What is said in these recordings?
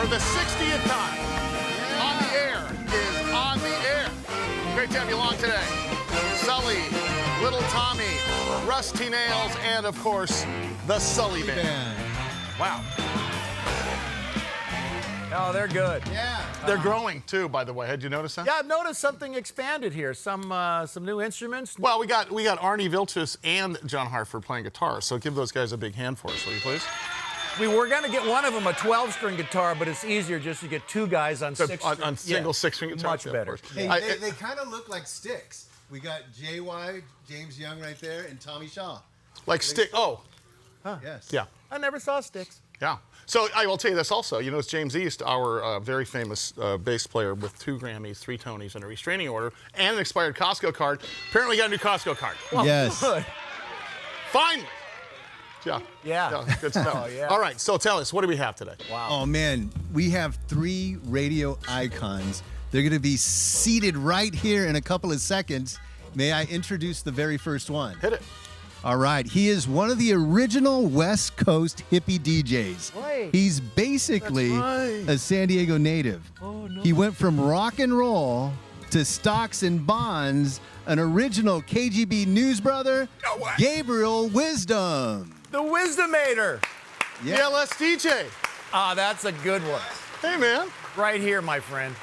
for the 60th time. On the Air is on the air. Great to have you along today. Sully, Little Tommy, Rusty Nails, and of course, the Sully Band. Wow. Oh, they're good. Yeah. They're growing too, by the way. Had you noticed that? Yeah, I've noticed something expanded here. Some new instruments. Well, we got Arnie Viltus and John Hartford playing guitar, so give those guys a big hand for us, will you please? We were going to get one of them a 12-string guitar, but it's easier just to get two guys on So, 6-string. on single 6-string guitar. Much better. Hey, I- they kind of look like sticks. We got JY, James Young right there, and Tommy Shaw. Like stick. Oh, Yes. yeah. I never saw sticks. Yeah. So I will tell you this also. You know, it's James East, our very famous bass player with 2 Grammys, 3 Tonys, and a restraining order, and an expired Costco card. Apparently got a new Costco card. Yes. Good. Finally. Yeah. Yeah. Good stuff. Oh, yeah. All right. So tell us, what do we have today? Wow. Oh, man. We have 3 radio icons. They're going to be seated right here in a couple of seconds. May I introduce the very first one? Hit it. All right. He is one of the original West Coast hippie DJs. Right. He's basically That's right. a San Diego native. Oh, no. He went from rock and roll to stocks and bonds, an original KGB news brother, No way. Gabriel Wisdom. The Wisdomator. Yeah. The LS DJ. Ah, that's a good one. Hey, man. Right here, my friend.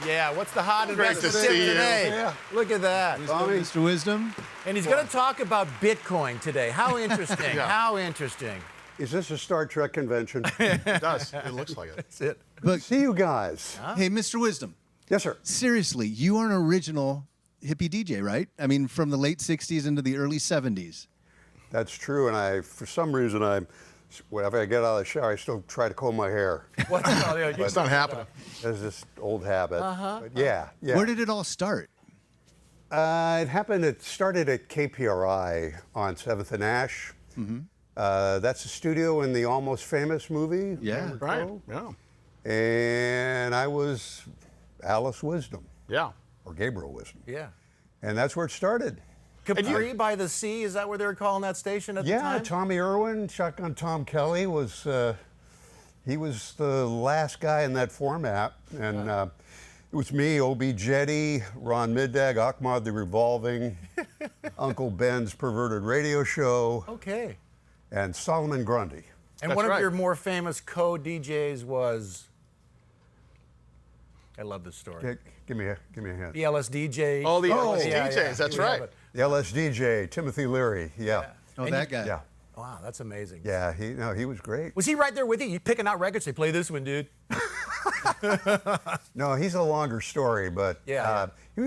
Yeah, what's the hot Great investor to tip see you. today? Yeah. Look at that. Mr. Wisdom. And he's going to talk about Bitcoin today. How interesting. Yeah. How interesting. Is this a Star Trek convention? It does. It looks like it. That's it. But See you guys. hey, Mr. Wisdom. Yes, sir. Seriously, you are an original hippie DJ, right? I mean, from the late 60s into the early 70s. That's true. And for some reason, whenever I get out of the shower, I still try to comb my hair. It's not happening. That's this old habit. But yeah. Where did it all start? It started at KPRI on 7th and Ash. That's a studio in the Almost Famous movie. Yeah. Right. Yeah. And I was Alice Wisdom, Yeah. or Gabriel Wisdom. Yeah. And that's where it started. Capri by the Sea, is that what they were calling that station at the time? Yeah, Tommy Irwin, Shotgun Tom Kelly he was the last guy in that format, and it was me, O.B. Jetty, Ron Middag, Ahmad the Revolving, Uncle Ben's Perverted Radio Show, Okay. and Solomon Grundy. And That's one of right. your more famous co-DJs was, I love this story. Give me a hint. The LSDJ. Oh, the LS yeah, DJs. yeah. That's You have right. it. The LSDJ, Timothy Leary. Yeah, Oh, And that guy. yeah, Wow, that's amazing. yeah. He was great. Was he right there with you? You picking out records? Say, play this one, dude. No, he's a longer story, but Yeah, he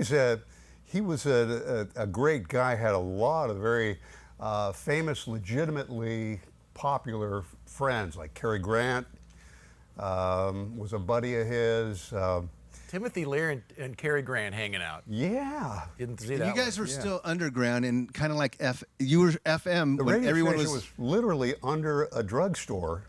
was a great guy. Had a lot of very famous, legitimately popular friends, like Cary Grant was a buddy of his. Timothy Leary and Cary Grant hanging out. Yeah, Didn't see And that you guys one. were still underground and kind of like you were FM the when radio everyone station was. was literally under a drugstore,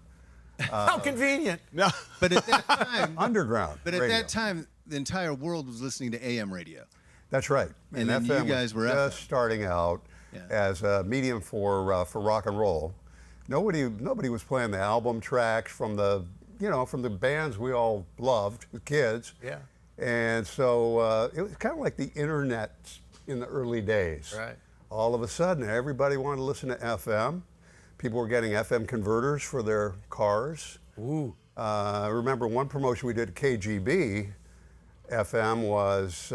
How convenient. No. But at that time, underground. but at radio. that time, the entire world was listening to AM radio. That's right. And then FM you guys was were just starting out Yeah. as a medium for rock and roll. Nobody was playing the album tracks from the bands we all loved, the kids. Yeah. And so it was kind of like the internet in the early days. Right. All of a sudden, everybody wanted to listen to FM. People were getting FM converters for their cars. Ooh. I remember one promotion we did at KGB. FM was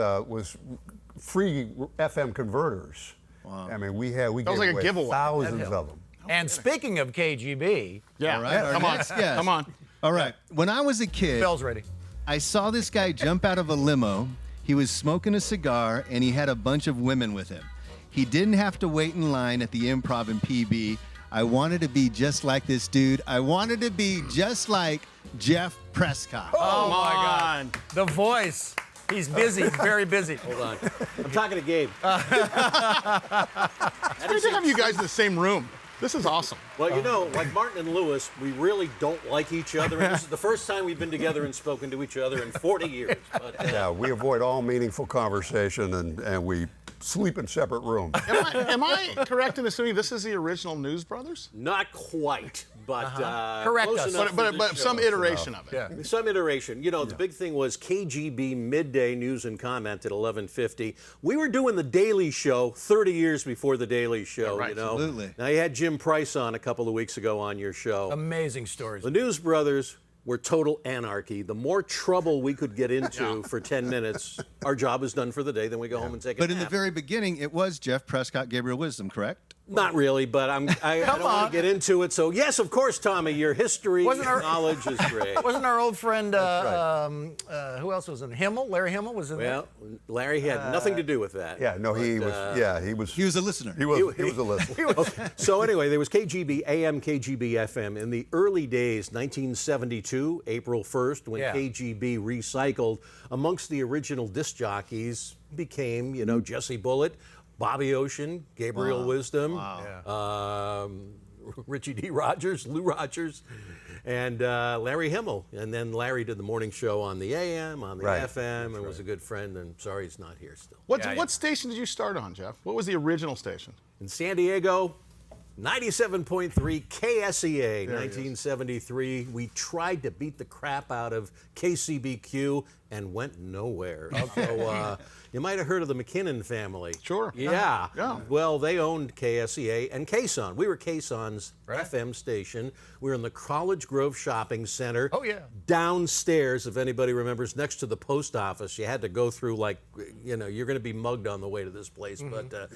free FM converters. Wow. I mean, we That was gave like a away giveaway. thousands of them. And speaking of KGB, Yeah. All right, our Come on. next guest. Come on. All right. When I was a kid, bell's ready. I saw this guy jump out of a limo. He was smoking a cigar, and he had a bunch of women with him. He didn't have to wait in line at the Improv in PB. I wanted to be just like this dude. I wanted to be just like Jeff Prescott. Oh, my God. God. The voice. He's busy, very busy. Hold on. I'm talking to Gabe. It's great to have you guys in the same room. This is awesome. Well, you know, like Martin and Lewis, we really don't like each other. And this is the first time we've been together and spoken to each other in 40 years. But, Yeah, we avoid all meaningful conversation and we sleep in separate rooms. Am I correct in assuming this is the original News Brothers? not quite. but Correct close us. enough for But this some show. iteration of it. Yeah. Some iteration. You know, the big thing was KGB midday news and comment at 11:50. We were doing the Daily Show 30 years before the Daily Show. right. You know, Absolutely. Now you had Jim Price on a couple of weeks ago on your show. Amazing stories. The News Brothers were total anarchy. The more trouble we could get into for 10 minutes, our job is done for the day. Then we go home and take a But in nap. the very beginning, it was Jeff Prescott, Gabriel Wisdom, correct? Not really, but I don't want to get into it. So yes, of course, Tommy, your history knowledge is great. Wasn't our old friend, who else was in Himmel? Larry Himmel was in there? Well, Larry had nothing to do with that. Yeah, no, he was. Yeah, he was. He was a listener. He was a listener. Okay. So anyway, there was KGB AM, KGB FM in the early days, 1972, April 1st, when Yeah. KGB recycled amongst the original disc jockeys became, you know, Jesse Bullitt, Bobby Ocean, Gabriel Wisdom, Richie D. Rogers, Lou Rogers, and Larry Himmel. And then Larry did the morning show on the AM, on the FM, and was a good friend. And sorry he's not here still. What station did you start on, Jeff? What was the original station? In San Diego, 97.3 KSEA, 1973. We tried to beat the crap out of KCBQ and went nowhere. So you might have heard of the McInnes family. Sure. Yeah. Yeah. Well, they owned KSEA and KSON. We were KSON's FM station. We were in the College Grove Shopping Center. Oh, yeah. Downstairs, if anybody remembers, next to the post office. You had to go through, like, you know, you're going to be mugged on the way to this place. But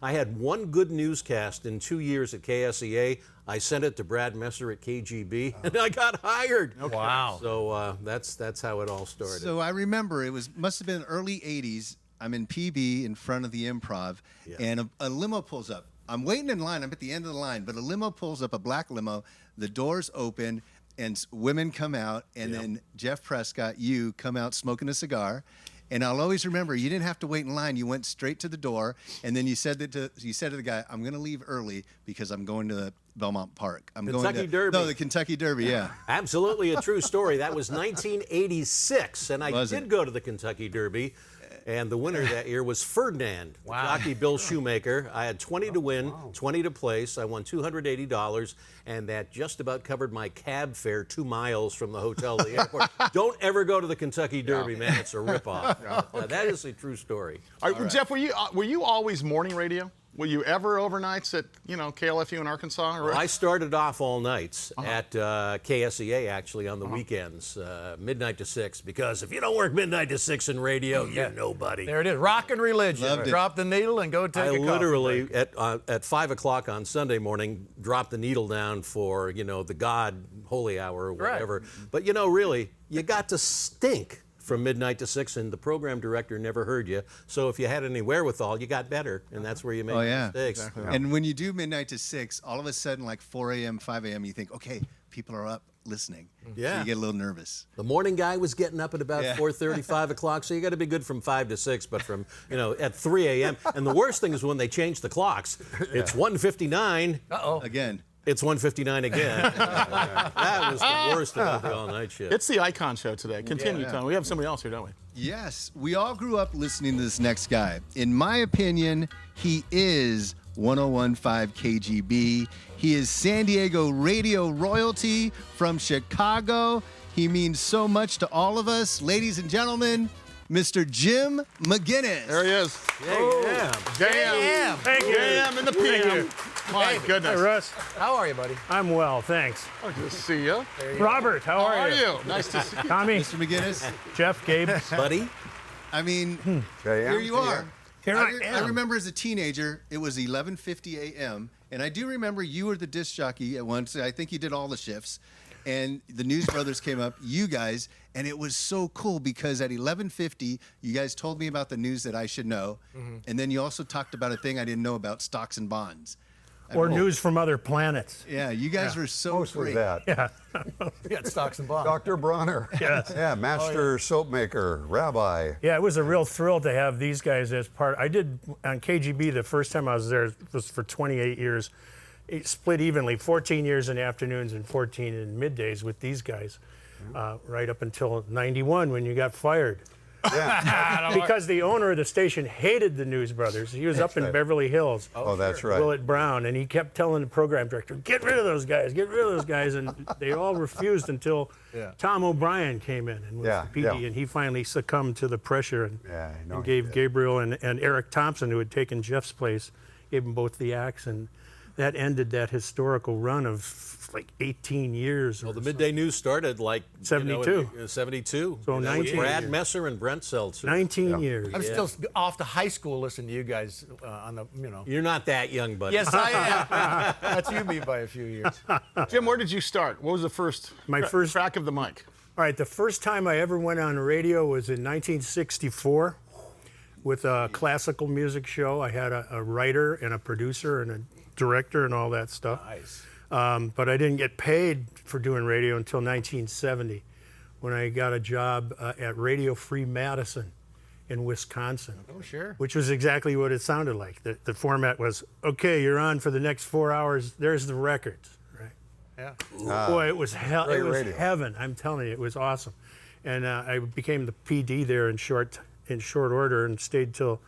I had one good newscast in 2 years at KSEA. I sent it to Brad Messer at KGB, and I got hired. Okay. Wow. So that's how it all started. So I remember must have been early 80s. I'm in PB in front of the Improv, and a limo pulls up. I'm waiting in line. I'm at the end of the line, but a limo pulls up, a black limo. The doors open, and women come out, and then Jeff Prescott, you come out smoking a cigar. And I'll always remember, you didn't have to wait in line. You went straight to the door, and then you said to the guy, "I'm going to leave early because I'm going to the Belmont Park. I'm going Kentucky to Derby." No, the Kentucky Derby. Yeah. Absolutely a true story. That was 1986, and I did go to the Kentucky Derby. And the winner that year was Ferdinand, jockey Bill Shoemaker. I had 20 to win, 20 to place. I won $280, and that just about covered my cab fare 2 miles from the hotel to the airport. Don't ever go to the Kentucky Derby, man. It's a ripoff. That is a true story. All right, Jeff, were you always morning radio? Were you ever overnights at, KLFU in Arkansas? Or? I started off all nights at KSEA, actually, on the weekends, midnight to 6, because if you don't work midnight to 6 in radio, you're nobody. There it is. Rock and religion. Loved it. Drop the needle and go take a I coffee literally, break. at 5 o'clock on Sunday morning, dropped the needle down for, the God holy hour or whatever. But, really, you got to stink from midnight to 6, and the program director never heard you. So if you had any wherewithal, you got better, and that's where you make mistakes. Exactly. And when you do midnight to 6, all of a sudden, like 4 a.m., 5 a.m., you think, okay, people are up listening. Yeah. So you get a little nervous. The morning guy was getting up at about 4:30, 5 o'clock, so you got to be good from 5 to 6, but from, at 3 a.m. And the worst thing is when they change the clocks. It's 1:59. Uh-oh. Again. It's 1:59 again. That was the worst about the all-night shift. It's the Icon Show today. Continue, Tom. We have somebody else here, don't we? Yes, we all grew up listening to this next guy. In my opinion, he is 1015 KGB. He is San Diego radio royalty from Chicago. He means so much to all of us. Ladies and gentlemen, Mr. Jim McInnes. There he is. Yeah. Damn. Thank you. Damn in the PM. My goodness. Hey, Russ. How are you, buddy? I'm well, thanks. Oh, good to see you. Robert, how How are are you? you? Nice to see you. Tommy, Mr. McInnes, Jeff, Gabe. Buddy? I mean, JM, here you are. Here I I am. remember as a teenager, it was 11:50 a.m., and I do remember you were the disc jockey at once. I think you did all the shifts. And the News Brothers came up, you guys, and it was so cool because at 11:50, you guys told me about the news that I should know, and then you also talked about a thing I didn't know about stocks and bonds. Or news from other planets. Yeah, you guys were so Most was great. that. Yeah. We got stocks and bonds. Dr. Bronner. Yes. Yeah, master soap maker, rabbi. Yeah, it was a real thrill to have these guys as part. I did on KGB the first time I was there was for 28 years. It split evenly, 14 years in afternoons and 14 in middays with these guys, right up until 91 when you got fired. Yeah. Because the owner of the station hated the News Brothers. He was up in Beverly Hills. Oh, that's right. Willett Brown, and he kept telling the program director, get rid of those guys, get rid of those guys, and they all refused until Tom O'Brien came in and was the PD, and he finally succumbed to the pressure and gave Gabriel and Eric Thompson, who had taken Jeff's place, gave them both the axe, and that ended that historical run of like 18 years. Well, the midday news started like 72. 72. So 19 Brad years. Messer and Brent Seltzer. 19 years. I'm still off to high school listening to you guys on the, You're not that young, buddy. Yes, I am. That's you me by a few years. Jim, where did you start? What was the first first crack of the mic? All right, the first time I ever went on radio was in 1964 with a classical music show. I had a writer and a producer and a director and all that stuff. Nice. But I didn't get paid for doing radio until 1970 when I got a job at Radio Free Madison in Wisconsin. Oh, sure. Which was exactly what it sounded like. The format was, okay, you're on for the next 4 hours. There's the records. Yeah. Boy, it was hell. It was radio. heaven. I'm telling you, it was awesome. And I became the PD there in short order and stayed till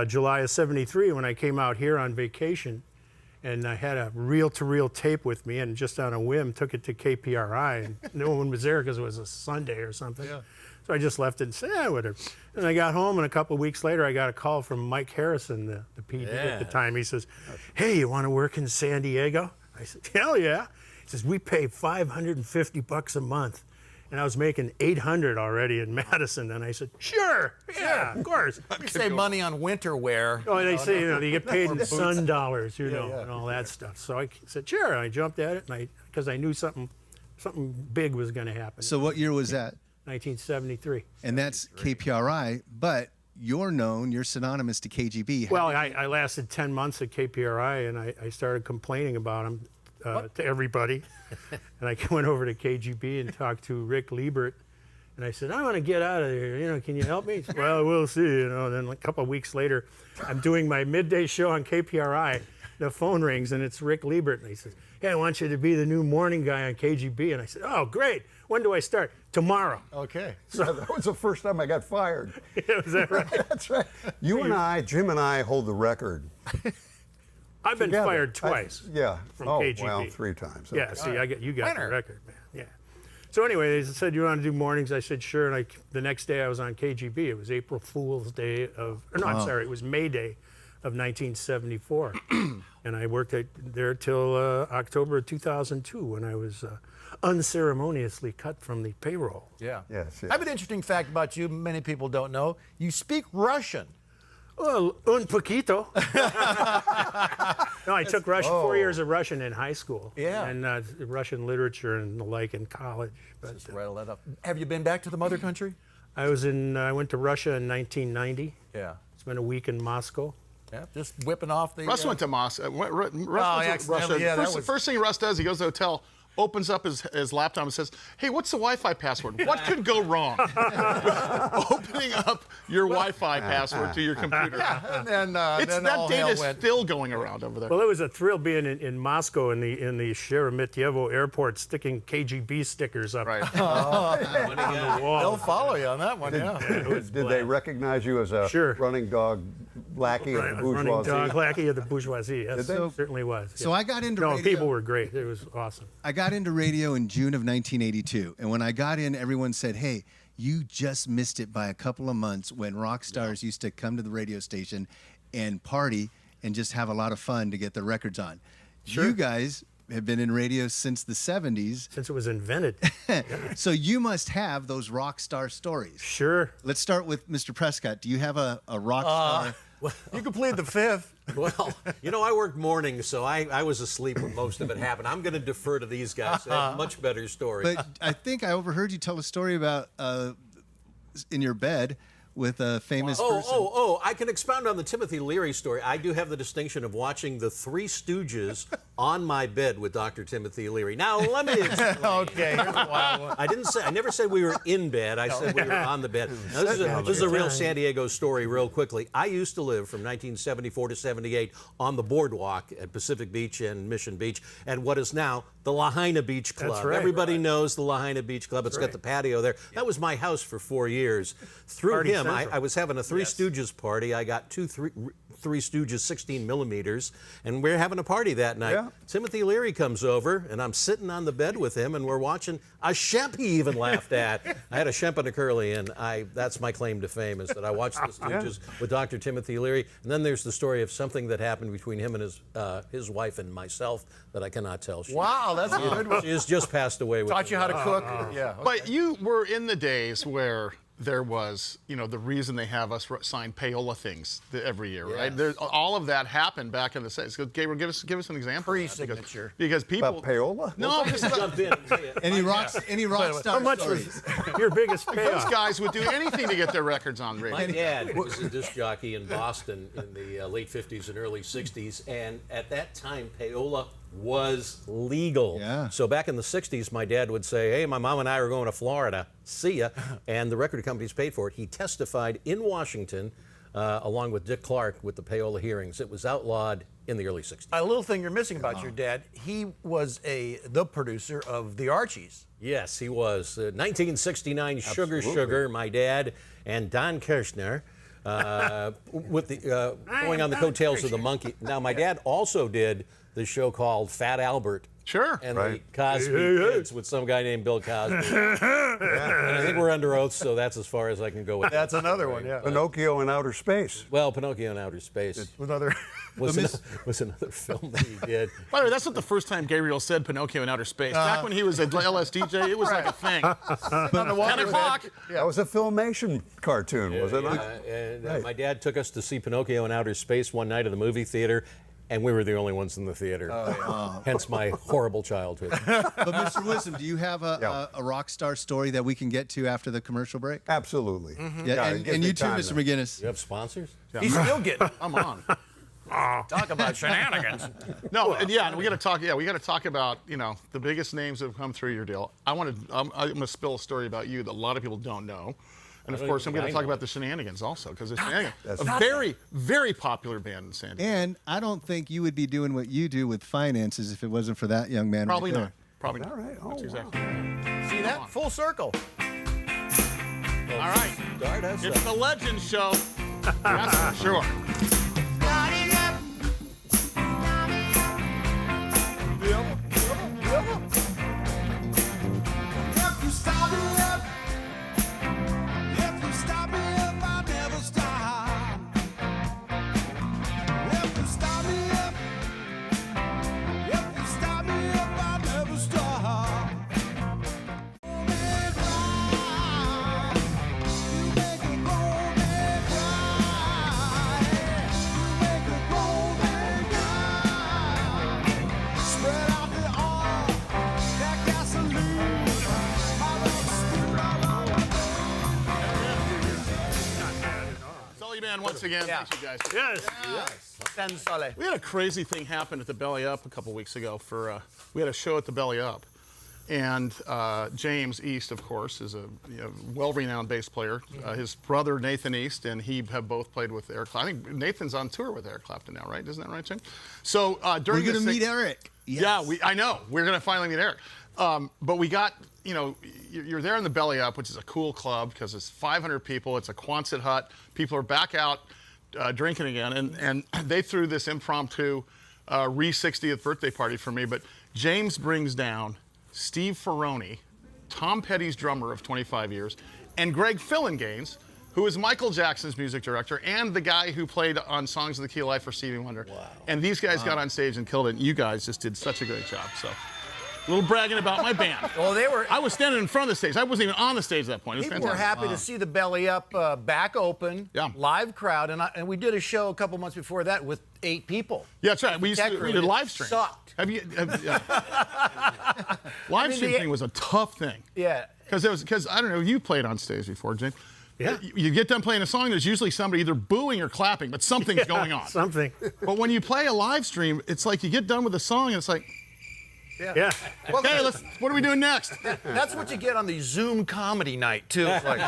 July of '73 when I came out here on vacation. And I had a reel-to-reel tape with me, and just on a whim took it to KPRI, and no one was there because it was a Sunday or something. Yeah. So I just left it and said, whatever. And I got home, and a couple of weeks later, I got a call from Mike Harrison, the PD at the time. He says, hey, you want to work in San Diego? I said, hell yeah. He says, we pay $550 a month. And I was making $800 already in Madison. And I said, sure, yeah, of course. You save money on winter wear. Oh, they say, they get paid in sun dollars, and all that stuff. So I said, sure. And I jumped at it, because I knew something big was going to happen. So what year was that? 1973. And that's KPRI, but you're synonymous to KGB. Well, I lasted 10 months at KPRI, and I started complaining about them to everybody. And I went over to KGB and talked to Rick Liebert. And I said, I want to get out of here. Can you help me? He said, well, we'll see. Then a couple of weeks later, I'm doing my midday show on KPRI. The phone rings, and it's Rick Liebert. And he says, hey, I want you to be the new morning guy on KGB. And I said, oh, great. When do I start? Tomorrow. Okay. So that was the first time I got fired. Is that right? That's right. Jim and I hold the record. I've been Together. fired twice. From KGB. Well, 3 times. Yeah, Okay. see, you got Winner. the record, man. Yeah. So anyway, they said, you want to do mornings? I said, sure. And the next day I was on KGB. It was April Fool's Day it was May Day of 1974. And I worked there till October of 2002 when I was unceremoniously cut from the payroll. Yeah. Yes. I have an interesting fact about you many people don't know. You speak Russian. Well, un poquito. No, I took Russian, 4 years of Russian in high school. Yeah. And Russian literature and the like in college. But Just rattle that up. Have you been back to the mother country? I went to Russia in 1990. Yeah. Spent a week in Moscow. Yeah. Just whipping off the. Russ went to Moscow. Russ went to accidentally, Russia. yeah, that First thing Russ does, he goes to the hotel, opens up his laptop and says, hey, what's the Wi-Fi password? What could go wrong? Opening up your Wi-Fi password to your computer. And then all That data hell is went. still going around over there. Well, it was a thrill being in Moscow in the Sheremetyevo airport, sticking KGB stickers up Right. on the wall. They'll follow you on that one, yeah. Did they recognize you as a Sure. running dog lackey of the bourgeoisie? Running dog lackey of the bourgeoisie. Yes, Did they? certainly was. So yeah. I got into No, radio. people were great. It was awesome. I got into radio in June of 1982, and when I got in, everyone said, hey, you just missed it by a couple of months when rock stars used to come to the radio station and party and just have a lot of fun to get their records on. Sure. You guys have been in radio since the 70s, Since it was invented. so you must have those rock star stories. Sure. Let's start with Mr. Prescott. Do you have a rock star? You can plead the fifth. Well, I worked mornings, so I was asleep when most of it happened. I'm going to defer to these guys. They have much better stories. But I think I overheard you tell a story about in your bed with a famous person. I can expound on the Timothy Leary story. I do have the distinction of watching the Three Stooges on my bed with Dr. Timothy Leary. Now, let me explain. Okay, here's a wild one. I never said we were in bed. I said we were on the bed. Now, this is a real San Diego story real quickly. I used to live from 1974 to 78 on the boardwalk at Pacific Beach and Mission Beach at what is now the Lahaina Beach Club. That's right. Everybody knows the Lahaina Beach Club. It's got the patio there. That was my house for 4 years. Through Party him, Central. I was having a Three Stooges party. I got Three Stooges 16 millimeters, and we're having a party that night. Yeah. Timothy Leary comes over, and I'm sitting on the bed with him, and we're watching a Shemp he even laughed at. I had a Shemp and a Curly, and that's my claim to fame, is that I watched the Stooges with Dr. Timothy Leary. And then there's the story of something that happened between him and his wife and myself that I cannot tell. Wow, that's a good one. She has just passed away. Taught you how to cook. Yeah. Okay. But you were in the days where there was, the reason they have us sign payola things every year, right? All of that happened back in the 70s. So, Gabriel, give us an example. Pre-signature. Because people. About payola? No, just Jump in and say it. Any rock star How much stories? was your biggest those payoff? guys would do anything to get their records on My radio. dad was a disc jockey in Boston in the late 50s and early 60s, and at that time, payola was legal. Yeah. So back in the 60s, my dad would say, hey, my mom and I are going to Florida. See ya. And the record companies paid for it. He testified in Washington along with Dick Clark with the payola hearings. It was outlawed in the early 60s. A little thing you're missing about your dad, he was the producer of the Archies. Yes, he was. 1969 Sugar, my dad, and Don Kirshner. With the going on the coattails of the Monkey. Now, my dad also did the show called Fat Albert. Sure. And the Cosby Kids with some guy named Bill Cosby. And I think we're under oath, so that's as far as I can go with that. That's another one, yeah. Pinocchio in Outer Space. Well, Pinocchio in Outer Space Another. was another film that he did. By the way, that's not the first time Gabriel said Pinocchio in outer space. Back when he was at LSDJ, it was like a thing. on the water. 10 o'clock. That was a Filmation cartoon, was it not? And my dad took us to see Pinocchio in Outer Space one night at the movie theater, and we were the only ones in the theater. Hence my horrible childhood. But Mr. Wisdom, do you have a rock star story that we can get to after the commercial break? Absolutely. Yeah, it gives and me you too, time Mr. now. McInnes. You have sponsors? He's still getting. I'm on. Talk about shenanigans. No, and yeah, and we got to talk. Yeah, we got to talk about the biggest names that have come through your deal. I'm going to spill a story about you that a lot of people don't know, and of course I'm going to talk about the Shenanigans also, because the Shenanigans, a very, very popular band in San Diego. And I don't think you would be doing what you do with finances if it wasn't for that young man. Probably right not. Probably not. All right. Oh, That's wow. exactly right. See that? Full circle. All right, it's the Legend Show. That's for sure. Sully Band once again. Yeah. Thanks, you guys. Yes. Sen Sully. We had a crazy thing happen at the Belly Up a couple weeks ago. We had a show at the Belly Up, and James East, of course, is a well-renowned bass player. His brother Nathan East and he have both played with Eric Clapton. I think Nathan's on tour with Eric Clapton now, right? Isn't that right, Jim? So during We're going to this meet Eric. Yes. Yeah, I know. We're going to finally meet Eric. But we got, you're there in the Belly Up, which is a cool club because it's 500 people. It's a Quonset hut. People are back out drinking again. And they threw this impromptu re-60th birthday party for me. But James brings down Steve Ferroni, Tom Petty's drummer of 25 years, and Greg Fillinganes, who is Michael Jackson's music director and the guy who played on Songs of the Key of Life for Stevie Wonder. Wow. And these guys got on stage and killed it. And you guys just did such a great job. So, a little bragging about my band. Well, they were. I was standing in front of the stage. I wasn't even on the stage at that point. It was People were fantastic. happy to see the Belly Up back open, Yeah. live crowd, and we did a show a couple months before that with 8 people. Yeah, that's right. We did live stream. Sucked. Yeah. Live stream thing was a tough thing. Yeah. Because I don't know, you played on stage before, Jane. Yeah. You get done playing a song, there's usually somebody either booing or clapping, but something's going on. Something. But when you play a live stream, it's like you get done with a song and it's like, Yeah. okay, what are we doing next? That's what you get on the Zoom comedy night, too. It's like,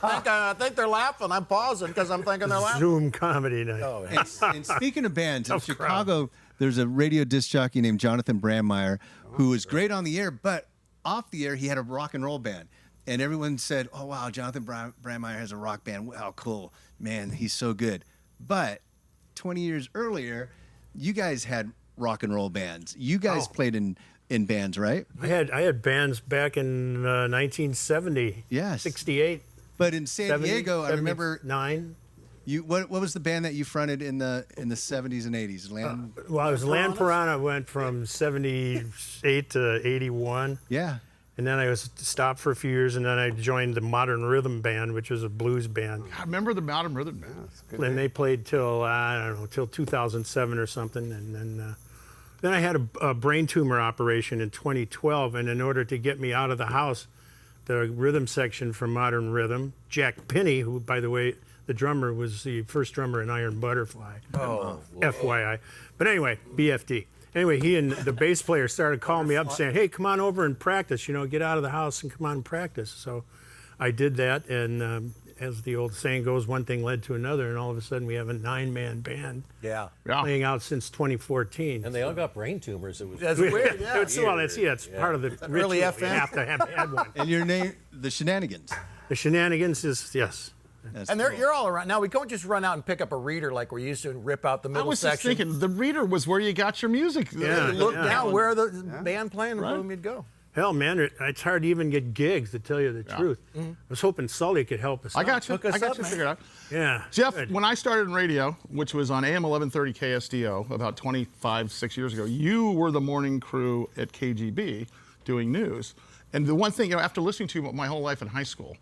I think they're laughing. I'm pausing because I'm thinking they're laughing. Zoom comedy night. Oh, And speaking of bands, in Tough crowd. Chicago, there's a radio disc jockey named Jonathan Brandmeier who was great on the air, but off the air, he had a rock and roll band. And everyone said, oh, wow, Jonathan Brandmeier has a rock band. Wow, cool. Man, he's so good. But 20 years earlier, you guys had rock and roll bands. You guys played in bands, right? I had bands back in 1970. Yes. 68. But in San Diego, I remember 9. what was the band that you fronted in the 70s and 80s? Well, I was Land Piranha. Went from 78 to 81. Yeah. And then I was stopped for a few years, and then I joined the Modern Rhythm Band, which was a blues band. I remember the Modern Rhythm Band. And they played till, I don't know, till 2007 or something. And then I had a brain tumor operation in 2012, and in order to get me out of the house, the rhythm section from Modern Rhythm, Jack Pinney, who, by the way, the drummer was the first drummer in Iron Butterfly. Oh, FYI. But anyway, BFD. Anyway, he and the bass player started calling me up saying, hey, come on over and practice, get out of the house and come on and practice. So I did that, and as the old saying goes, one thing led to another, and all of a sudden we have a 9-man band playing out since 2014. And they all got brain tumors. It was That's weird, yeah. It's part of the ritual. Early You FM. have to have had one. And your name, the Shenanigans. The Shenanigans is, yes. That's And cool. you're all around. Now, we can't just run out and pick up a reader like we used to and rip out the I middle was just section. thinking, the reader was where you got your music. Yeah. You look Yeah. down where the band playing and Right. boom, you'd go. Hell, man, it's hard to even get gigs, to tell you the truth. I was hoping Sully could help us I out. got you. Hook us I got up, you man. figured out. Yeah. Jeff, good. when I started in radio, which was on AM 1130 KSDO about 6 years ago, you were the morning crew at KGB doing news. And the one thing, after listening to you my whole life in high school,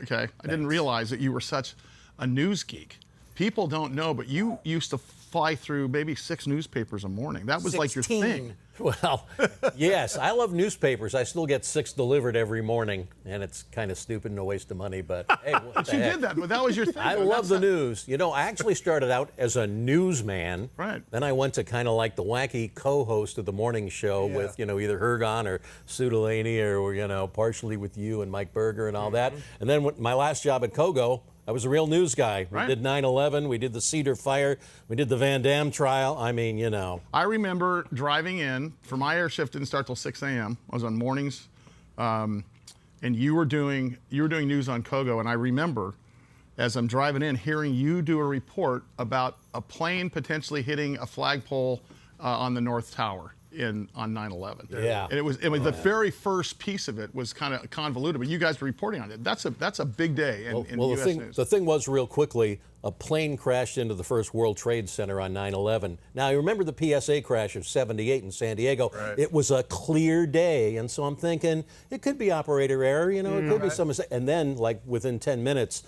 I didn't realize that you were such a news geek. People don't know, but you used to fly through maybe 6 newspapers a morning. That was like your 16. thing. Well, yes, I love newspapers. I still get 6 delivered every morning, and it's kind of stupid and a waste of money, but hey, what But the you heck? did that, but that was your thing. I love the news. I actually started out as a newsman. Right. Then I went to kind of like the wacky co-host of the morning show with, either Hergon or Sue Delaney or, partially with you and Mike Berger and all that. And then my last job at Kogo, I was a real news guy. Right. We did 9/11, we did the Cedar Fire, we did the Van Dam trial. I mean, I remember driving in, for my air shift didn't start till 6 a.m. I was on mornings, and you were doing news on Kogo, and I remember, as I'm driving in, hearing you do a report about a plane potentially hitting a flagpole on the North Tower on 9/11. Yeah. And it was the very first piece of it was kind of convoluted, but you guys were reporting on it. That's a big day in Well, U.S. news. the thing was, real quickly, a plane crashed into the first World Trade Center on 9/11. Now, you remember the PSA crash of 78 in San Diego. Right. It was a clear day, and so I'm thinking, it could be operator error, it could be some mistake. And then, like, within 10 minutes,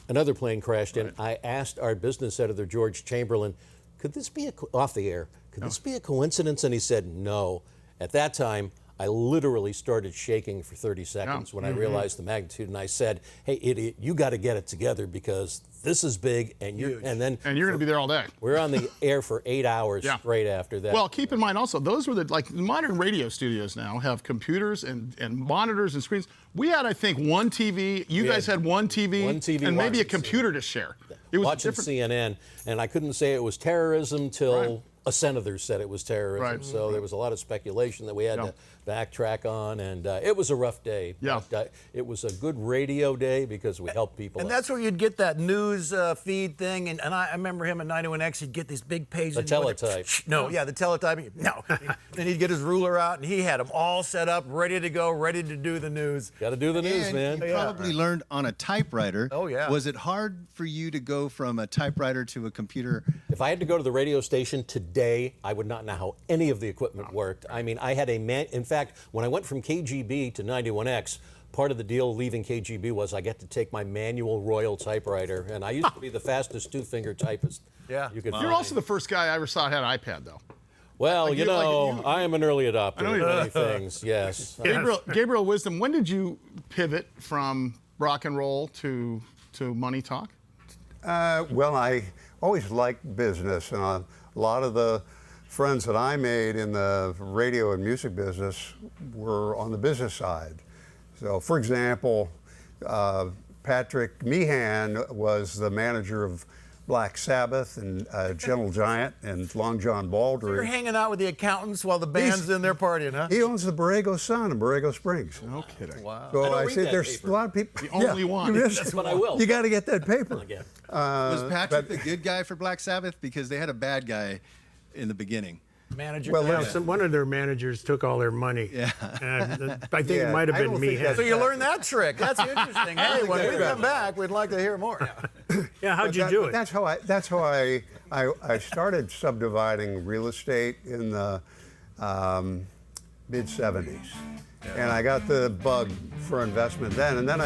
another plane crashed in. I asked our business editor, George Chamberlain, could this be off the air? Could this be a coincidence? And he said, no. At that time, I literally started shaking for 30 seconds when I realized the magnitude, and I said, hey, idiot, you got to get it together because this is big, and you're going to be there all day. We're on the air for 8 hours straight after that. Well, keep in mind also, those were the modern radio studios now have computers and monitors and screens. We had, I think, one TV. You guys had one TV, and maybe a computer to share. It was watching CNN, and I couldn't say it was terrorism till a senator said it was terrorism. Right. So there was a lot of speculation that we had to backtrack on, and it was a rough day. Yeah. But, it was a good radio day because we helped people. And out. that's where you'd get that news feed thing. And I remember him at 91X, he'd get these big pages. The teletype. The teletype. No. Then he'd get his ruler out, and he had them all set up, ready to go, ready to do the news. Got to do the news, And man. you probably learned on a typewriter. Oh, yeah. Was it hard for you to go from a typewriter to a computer? If I had to go to the radio station today, I would not know how any of the equipment worked. I mean, I had in fact, when I went from KGB to 91X, part of the deal leaving KGB was I get to take my manual Royal typewriter, and I used to be the fastest 2-finger typist you could You're find. also the first guy I ever saw that had an iPad, though. Well, Like I am an early adopter know of you are. many things, yes. Gabriel Wisdom, when did you pivot from rock and roll to money talk? Well, I always liked business, and a lot of the friends that I made in the radio and music business were on the business side. So, for example, Patrick Meehan was the manager of Black Sabbath and Gentle Giant and Long John Baldry. You're hanging out with the accountants while the band's in there partying, huh? He owns the Borrego Sun in Borrego Springs. No kidding. Wow. So I read said that there's paper. a lot of people. The only one. But I will. You got to get that paper. Again. Was Patrick the good guy for Black Sabbath? Because they had a bad guy in the beginning. Manager. Well, Yeah, one of their managers took all their money. Yeah. And I think Yeah, it might have I been don't me. think that's- So you learned that trick. That's interesting. Hey, when we that's come back, we'd like to hear more. Yeah, how'd you But do it? That's how I started subdividing real estate in the mid '70s, and I got the bug for investment then. And then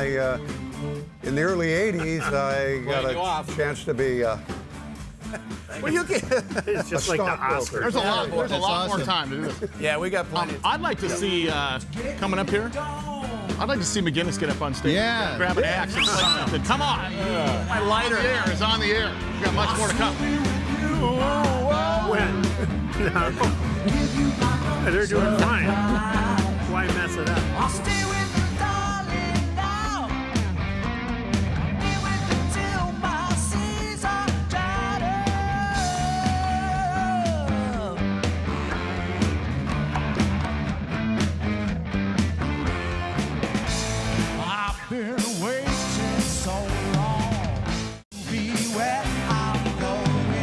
in the early '80s, I got a chance to be. Well, you can. It's just like the stockbroker. Oscars. There's a lot. There's a lot more awesome. time to do this. Yeah, we got plenty. I'd like to see coming up here. I'd like to see McInnes get up on stage. Yeah. Grab an axe and play something. Come on. My lighter. The air is on the air. We got much more to come. When? No. They're doing fine. Why mess it up? I'll stay with you, darling, now. Be with you till my seas are dried up. I've been waiting so long to be where I'm going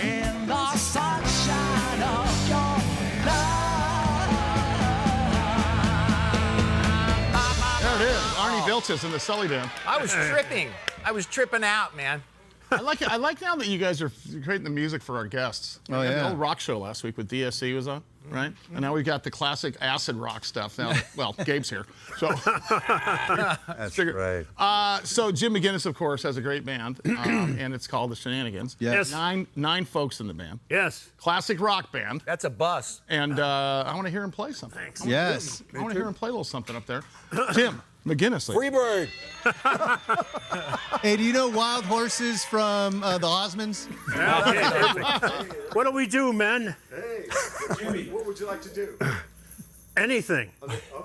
in the sunshine of your love. There it is. Arnie Vilches in the Sully Band. I was tripping. I was tripping out, man. I like it. I like now that you guys are creating the music for our guests. Oh, We had yeah. the old rock show last week with DSC was on, right? And now we've got the classic acid rock stuff. Now, well, Gabe's here, so. That's right. So Jim McInnes, of course, has a great band, and it's called the Shenanigans. Yes. Nine folks in the band. Yes. Classic rock band, That's a bus. and I want to hear him play something. Yes. I want to hear him play a little something up there. Jim McInnes. Freebird. Hey, do you know Wild Horses from the Osmonds? Okay. What do we do, men? Jimmy, what would you like to do? Anything.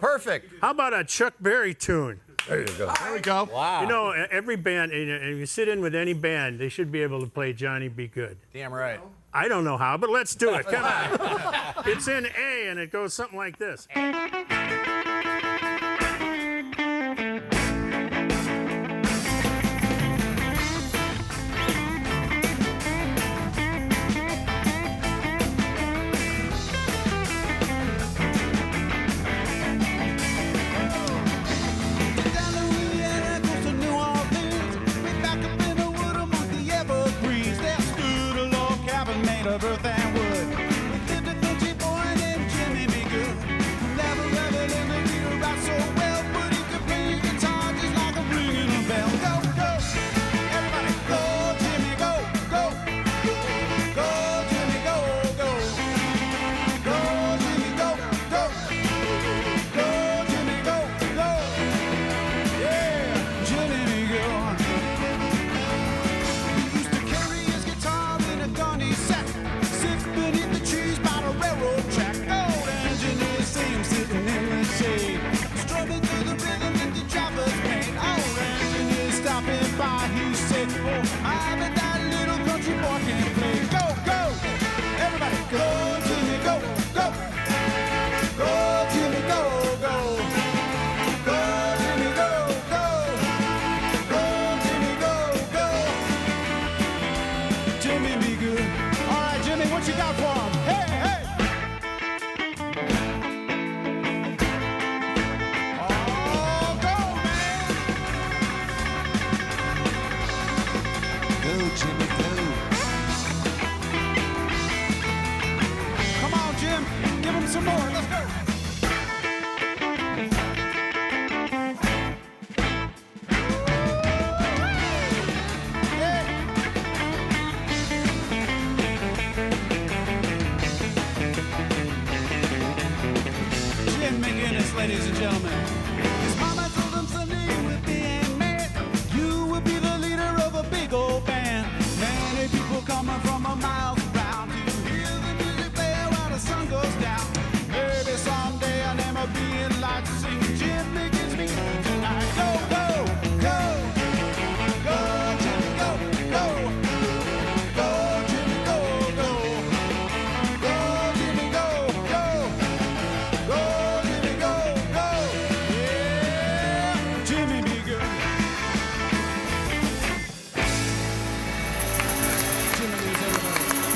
Perfect. How about a Chuck Berry tune? There you go. There we go. Wow. You know, every band, and you sit in with any band, they should be able to play Johnny Be Good. Damn right. I don't know how, but let's do it. Come on. It's in A, and it goes something like this. Down Louisiana, coast to New Orleans. Way back up in the wood among the evergreens. There stood a log cabin made of earth and wood. There lived a country boy named Jimmy Be Good, who never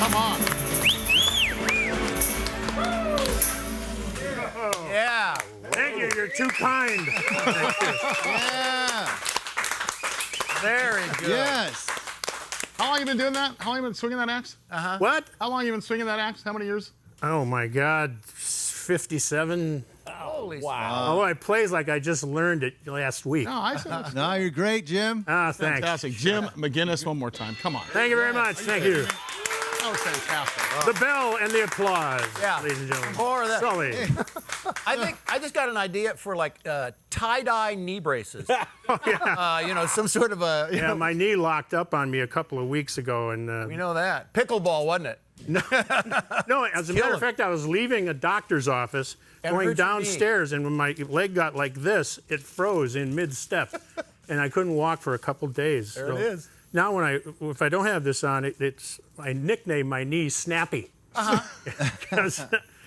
Come on. Yeah. Thank you. You're too kind. Yeah. Very good. Yes. How long you been doing that? How long you been swinging that axe? What? How long you been swinging that axe? How many years? Oh my God, 57. Holy Although I plays like I just learned it last week. No, I said No, you're great, Jim. Thanks. fantastic. Jim McInnes, one more time. Come on. Thank you very much. Thank you. That was fantastic. The bell and the applause, Yeah. ladies and gentlemen. More of that. Sully. I think I just got an idea for like tie-dye knee braces. You know, some sort of a. Yeah, my knee locked up on me a couple of weeks ago, and You know that pickleball, wasn't it? no, as a matter of fact, I was leaving a doctor's office, And going hurt your knee. downstairs, and when my leg got like this, it froze in mid-step, and I couldn't walk for a couple days. There it is. Now, if I don't have this on, I nickname my knee Snappy. Because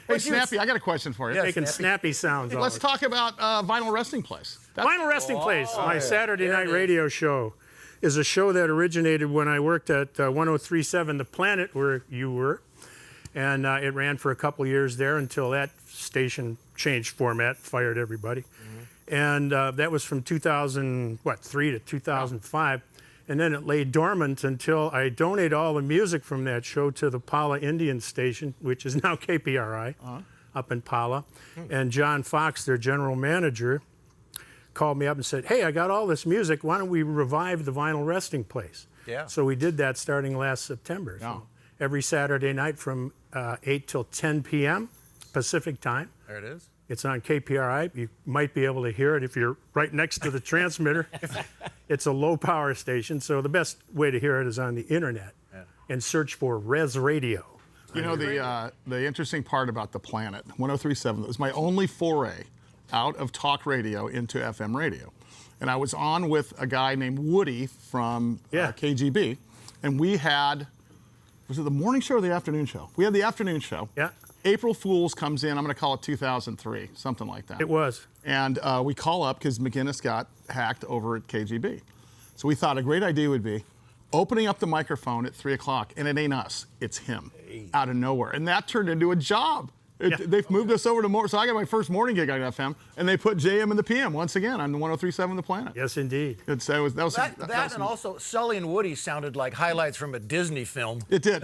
Hey, Snappy, I got a question for you. making snappy sounds. all Let's the talk about Vinyl Resting Place. Final Resting Place, my Saturday night radio show, is a show that originated when I worked at 103.7 The Planet, where you were. And it ran for a couple years there until that station changed format, fired everybody. And that was from 2003 to 2005. And then it lay dormant until I donated all the music from that show to the Pala Indian station, which is now KPRI, up in Pala. And John Fox, their general manager, called me up and said, hey, I got all this music. Why don't we revive the Vinyl Resting Place? Yeah. So we did that starting last September. So every Saturday night from 8 till 10 p.m. Pacific time. There it is. It's on KPRI. You might be able to hear it if you're right next to the transmitter. It's a low power station, so the best way to hear it is on the internet and search for Res Radio. You know, the interesting part about The Planet, 103.7, it was my only foray out of talk radio into FM radio. And I was on with a guy named Woody from KGB, and we had, was it the morning show or the afternoon show? We had the afternoon show. Yeah, April Fool's comes in, I'm going to call it 2003, something like that. it was. And we call up because McInnes got hacked over at KGB. So we thought a great idea would be opening up the microphone at 3 o'clock, and it ain't us, it's him, out of nowhere. And that turned into a job. They've moved us over to more, so I got my first morning gig on FM, and they put JM in the PM once again on 103.7 The Planet. Yes, indeed. That was And also Sully and Woody sounded like highlights from a Disney film. It did.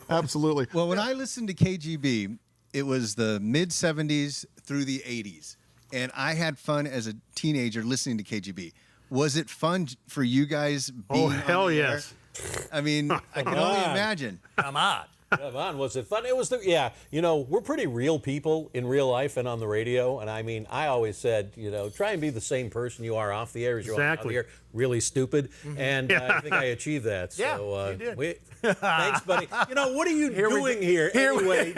Absolutely. Well, when I listened to KGB, it was the mid-'70s through the '80s, and I had fun as a teenager listening to KGB. Was it fun for you guys being hell on the air? yes. I mean, I can only imagine. Come on. Yvonne, was it fun? It was you know, we're pretty real people in real life and on the radio. And I mean, I always said, you know, try and be the same person you are off the air as you are on Exactly. the air. Really stupid. And I think I achieved that. Yeah, So, you did. thanks, buddy. You know, what are you doing here anyway?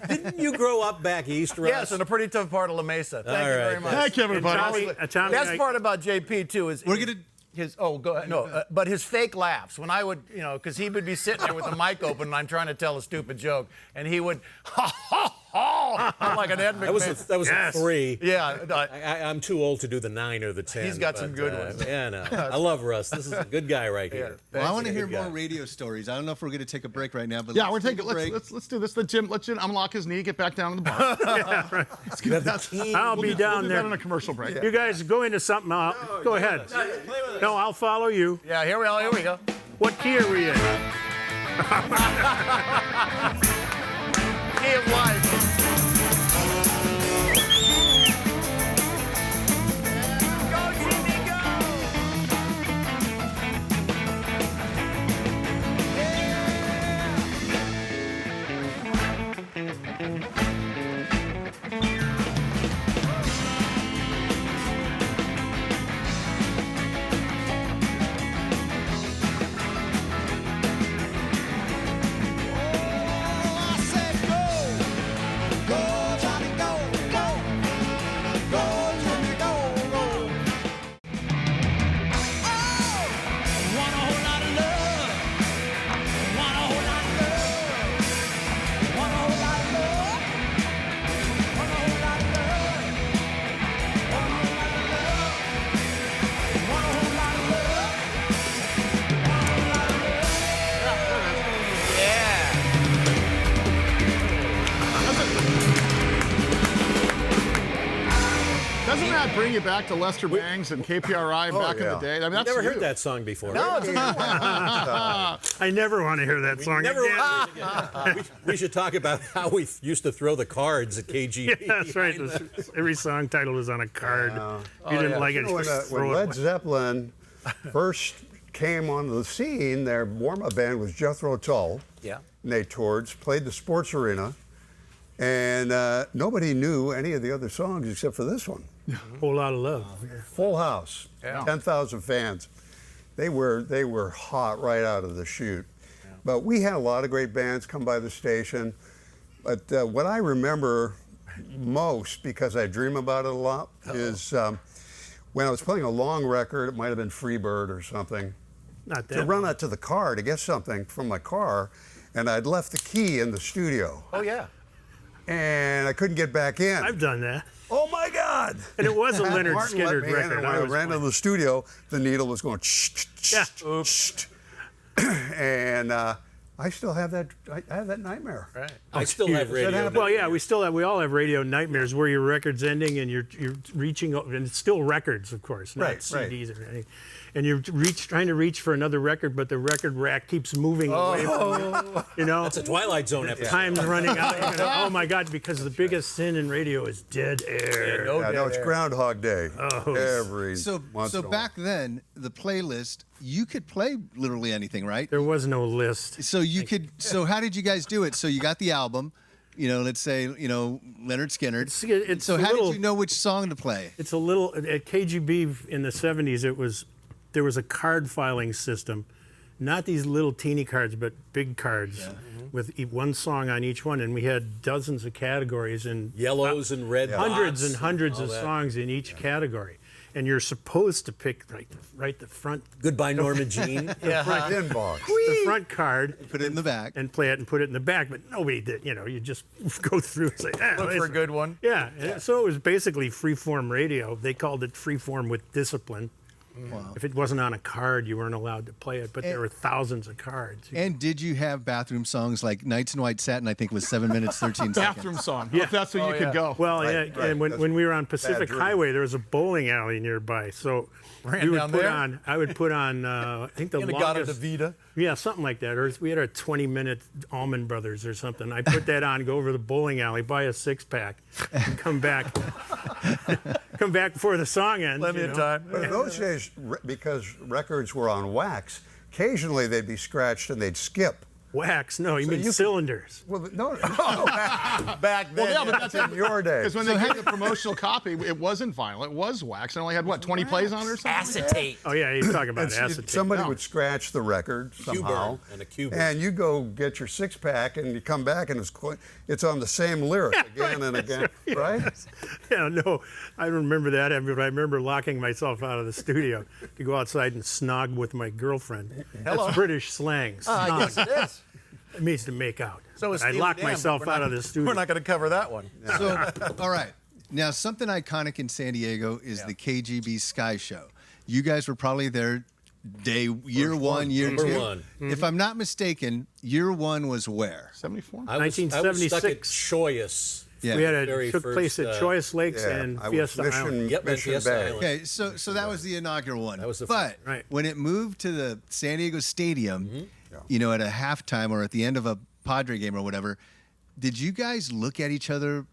Didn't you grow up back east, Russ? Yes, in a pretty tough part of La Mesa. Thank you right, very much. Thank you, everybody. Tommy, Best part about JP too is We're gonna. his go ahead. No, but his fake laughs when I would, you know, because he would be sitting there with the mic open and I'm trying to tell a stupid joke, and he would ha ha ha. I'm like an Ed McMahon. That was a 3. Yeah, I'm too old to do the 9 or the 10. He's got some good ones. Yeah, no. I love Russ. This is a good guy right here. Well, I want to hear Good guy. more radio stories. I don't know if we're going to take a break right now, but Yeah, let's we're take taking. a break. Let's do this. Let Jim unlock his knee, get back down to the bar. I'll be down We'll do that there. on a commercial break. You guys go into something. Go ahead. No, I'll follow you. yeah. Here we go. What key are we in? Key of life. Go, Jimmy, go! I said go. Doesn't that bring you back to Lester Bangs and KPRI back in the day? I mean, that's Never you. heard that song before. No, it's a good one. I never want to hear that song Never again. we should talk about how we used to throw the cards at KGB. Yeah, that's right. Every song title was on a card. You didn't like it, When, just when throw Led it. Zeppelin first came onto the scene, their warm-up band was Jethro Tull. Yeah. And they toured, played the sports arena, and nobody knew any of the other songs except for this one. Whole lot of love. Full house, 10,000 fans. They were hot right out of the chute. But we had a lot of great bands come by the station. But what I remember most, because I dream about it a lot, is when I was playing a long record, it might have been Freebird or something, Not to that. run out to the car to get something from my car, and I'd left the key in the studio, Oh, yeah. and I couldn't get back in. I've done that. Oh my God! And it was a Leonard Martin Skinner let me in, record. and when I was ran to playing. the studio, the needle was going. Yeah. And I still have that. I have that nightmare. Right. I still have radio. Well, yeah, we all have radio nightmares where your record's ending and you're reaching, and it's still records, of course, not Right, CDs or anything. And you're trying to reach for another record, but the record rack keeps moving away from you. You know, That's a Twilight Zone episode. time's running out. You're gonna, oh my God! Because the biggest sin in radio is dead air. I know it's Groundhog Day. Oh. Every So once in a back then, the playlist, you could play literally anything, right? There was no list. So you could. So how did you guys do it? So you got the album, let's say, Leonard Skinner. It's So a how little- did you know which song to play? It's a little at KGB in the 70s. There was a card filing system, not these little teeny cards, but big cards with one song on each one, and we had dozens of categories and Yellows and red hundreds dots and hundreds all of that. songs in each category. And you're supposed to pick right the front, Goodbye, Norma Jean. inbox. the front card, Put it in the back. and play it and put it in the back. But nobody did. You just go through and say, Look for a good one. Yeah, and so it was basically freeform radio. They called it freeform with discipline. Wow. If it wasn't on a card, you weren't allowed to play it, but there were thousands of cards. And did you have bathroom songs like Nights in White Satin, I think was 7 minutes, 13 Bathroom seconds? song. Yeah. If that's where you could go. Well, Right, yeah, and when that's we were on Pacific dream. Highway, there was a bowling alley nearby. So Ran we would down put there? on, I would put on, I think the Inagata longest, Davida. yeah, something like that. Or we had a 20-minute Allman Brothers or something. I put that on, go over to the bowling alley, buy a six-pack, and come back. Come back before the song ends. Plenty of time. But in those days, because records were on wax, occasionally they'd be scratched and they'd skip. Wax? No, you mean you could- cylinders. Well, no, Back then. Well, yeah, but that's in your day. Because when they gave the promotional copy, it wasn't vinyl. It was wax. It only had, 20 plays on it or something? acetate. Oh, yeah, you're talking about And acetate. somebody No. would scratch the record somehow, Q-burn and a Q-burn. and you go get your six-pack, and you come back, and it's on the same lyric again and again, right? Yeah, no, I don't remember that. But I remember locking myself out of the studio to go outside and snog with my girlfrind. That's British slang. Snog. Yes, it is. It means to make out. So is I Steely locked Dan, myself but we're out not- of the studio. We're not going to cover that one. So, all right. Now, something iconic in San Diego is the KGB Sky Show. You guys were probably there year one, year Number two. one. If I'm not mistaken, year one was where? 74? I was stuck at 1976. Choice. Yeah. we had Very took place first, at Choice Lakes Yeah, and I was Fiesta Island. Yep, and Mission Fiesta Bay. Island. Okay, so that was the inaugural one. That was the but first. Right. when it moved to the San Diego Stadium, at a halftime or at the end of a Padre game or whatever, did you guys look at each other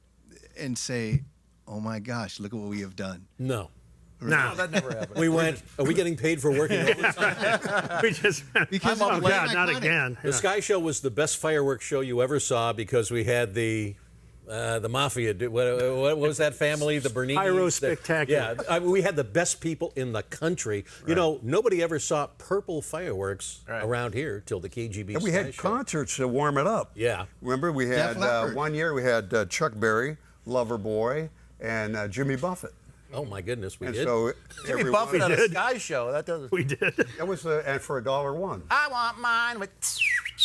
and say, "Oh my gosh, look at what we have done"? No. No, That never happened. We went, are we getting paid for working overtime? we just Because oh it's very God, not iconic. again. The Sky Show was the best fireworks show you ever saw because we had the mafia. What was that family? The Bernini. Pyro Spectacular. Yeah, we had the best people in the country. You know, nobody ever saw purple fireworks around here till the KGB. And we Sky had Show. concerts to warm it up. Yeah. Remember, we Def had Leppard. one year we had Chuck Berry, Loverboy, and Jimmy Buffett. Oh my goodness, we And did. so Jimmy everyone- Buffett at a did. Sky Show. That doesn't. We did. That was and for $1. I want mine with.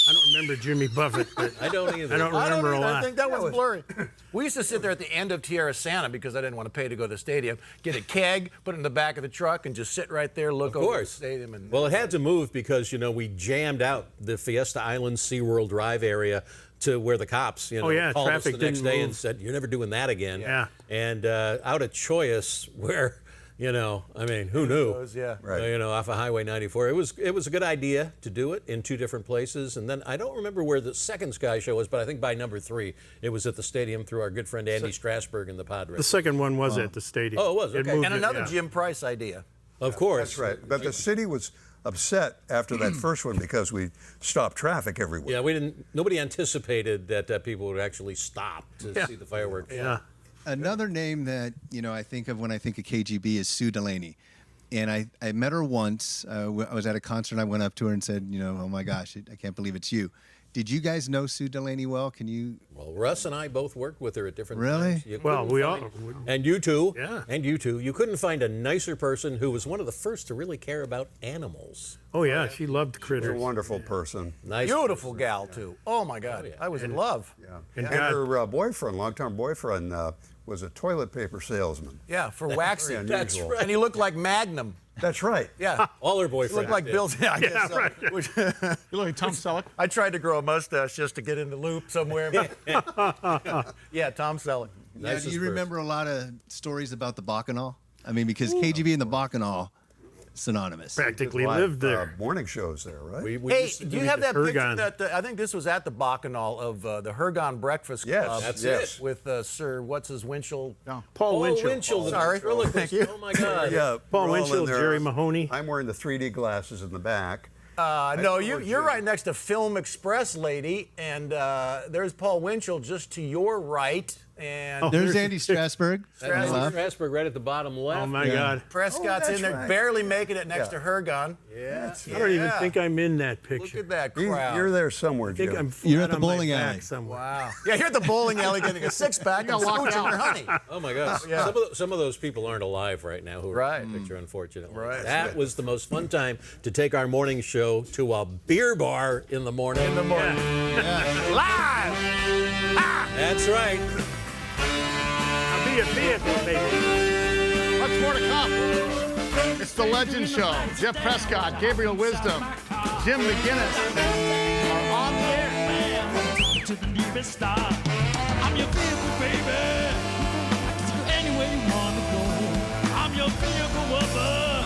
I don't remember Jimmy Buffett, but I don't either. I don't remember a lot. I think that was blurry. We used to sit there at the end of Tierra Santa because I didn't want to pay to go to the stadium, get a keg, put it in the back of the truck, and just sit right there, look over the stadium. And Well, it had to move because, you know, we jammed out the Fiesta Island SeaWorld Drive area to where the cops, you know, called us the traffic next didn't day move. and said, you're never doing that again. Yeah. And out of Choice, where, you know, I mean, who knew? Yeah. Right. You know, off of Highway 94. It was a good idea to do it in 2 different places. And then I don't remember where the second Sky Show was, but I think by number 3, it was at the stadium through our good friend Andy Strasburg and the Padres. The second one was at the stadium. Oh, it was, okay. moved And it, another yeah. Jim Price idea. Of course. That's right. But the city was upset after that first one because we stopped traffic everywhere. Yeah, nobody anticipated that people would actually stop to see the fireworks. Yeah. Another name that I think of when I think of KGB is Sue Delaney, and I met her once. I was at a concert. I went up to her and said, oh my gosh, I can't believe it's you. Did you guys know Sue Delaney well? Can you? Well, Russ and I both worked with her at different Really? times. You Well, couldn't we find- all. And you too. Yeah. And you too. You couldn't find a nicer person who was one of the first to really care about animals. Oh yeah, she loved She's a critters. wonderful person. Nice. Beautiful gal, too. Oh, my God. yeah. I was in love. Yeah. And And God- her boyfriend, longtime boyfriend, was a toilet paper salesman. Yeah, for waxing. Very That's unusual. right. And he looked like Magnum. That's right. Yeah. All her He boyfriends looked like did. Bill's. Yeah, I guess so. right. Which- You look like Tom Selleck. I tried to grow a mustache just to get in the loop somewhere. Yeah, Tom Selleck. Do Nicest you person. remember a lot of stories about the Bacchanal? I mean, because KGB and the Bacchanal, synonymous. Practically Live, lived there. morning shows there, right? We Hey, used to do you have that the picture Hergon. that I think this was at the Bacchanal of the Hergon Breakfast Yes, Club? That's yes. it. With Sir, what's his Winchell? Paul Winchell. Winchell, the Sorry. ventriloquist. Oh my God. Yeah, Paul we're all in Winchell, there. Jerry Mahoney. I'm wearing the 3D glasses in the back. No, you're right next to Film Express lady, and there's Paul Winchell just to your right, and There's Andy Strasburg. That's on the left. Strasburg right at the bottom left. Oh my Yeah. God. Prescott's Oh, in there, that's right. barely making it next Yeah. to Hergon. Yeah. I don't even Yeah. think I'm in that Look picture. at that You- crowd. You're there somewhere, I think Jim. I'm flat You're at the on my bowling back alley. somewhere. Wow. Yeah, you're at the bowling alley getting a six-pack and scooching your honey. Oh my gosh. Yeah. Some of those people aren't alive right now who are Right. in the picture, unfortunately. Right. That was the most fun time to take our morning show to a beer bar in the morning. In the morning. Live! That's right. I'll be a vehicle, baby. Much more to come. It's the Legend Show. Jeff Prescott, Gabriel Wisdom, Jim McInnes are on the air. To the deepest star. I'm your vehicle, baby. I can take you anywhere you want to go. I'm your vehicle, woman.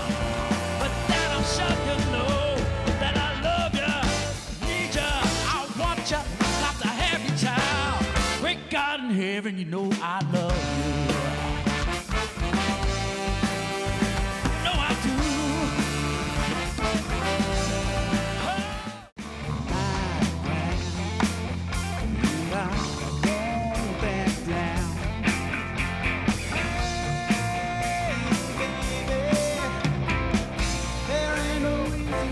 But that I'm sure you know that I love you, need you, I want you, got to have you, child. Great God in heaven, you know I love you. No, I do.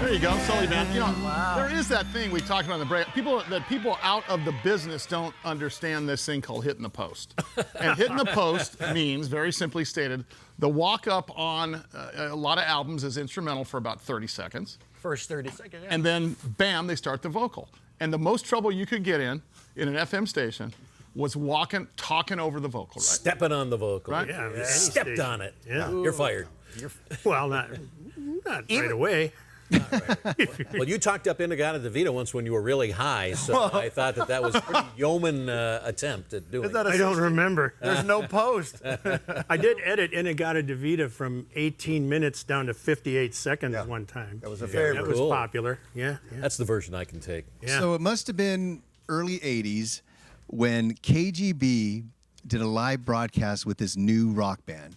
There you go, Sully Band. You know, there is that thing we talked about in the break. People out of the business don't understand this thing called hitting the post. And hitting the post means, very simply stated, the walk up on a lot of albums is instrumental for about 30 seconds. First 30 seconds. Yeah. And then, bam, they start the vocal. And the most trouble you could get in an FM station was talking over the vocal, right? Stepping on the vocal. Right. Yeah, You any stepped station. on it. Yeah. You're fired. Well, not right away. Well, you talked up Inagata DeVito once when you were really high, so I thought that was a pretty yeoman attempt at doing Is that it. a I don't remember. There's no post. I did edit Inagata DeVita from 18 minutes down to 58 seconds one time. That was a That favorite. was Cool. popular. Yeah. That's the version I can take. Yeah. So it must have been early 80s when KGB did a live broadcast with this new rock band.